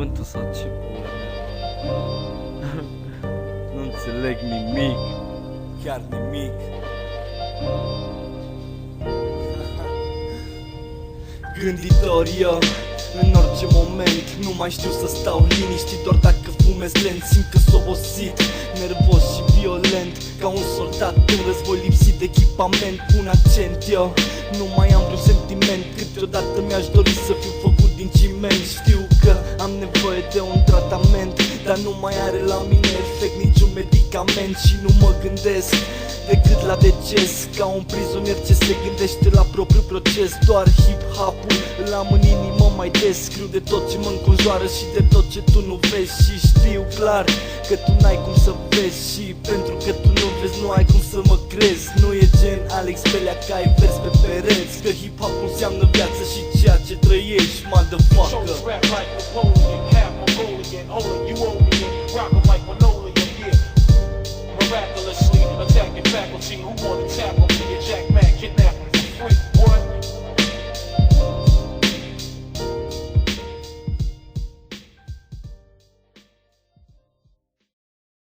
cuvântul sau ce pula mea. Nu înțeleg nimic. Chiar nimic. Gânditor eu, în orice moment nu mai știu să stau liniștit, doar dacă fumez lent. Simt că s-o obosit, nervos și violent, ca un soldat în război lipsit de echipament. Pun accent eu, nu mai am vreun sentiment. Câteodată mi-aș dori să fiu făcut din ciment. Știu că am nevoie de un tratament, dar nu mai are la mine efect niciun medicament. Și nu mă gândesc decât la deces, ca un prizonier ce se gândește la propriul proces. Doar hip-hop-ul îl am în inimă mai des. Scriu de tot ce mă înconjoară și de tot ce tu nu vezi. Și știu clar că tu n-ai cum să vezi, și pentru că tu nu vezi nu ai cum să mă crezi. Nu e gen Alex Pelea că ai vers pe pereți, că hip-hop înseamnă viață și ceea ce trăiești, motherfucker.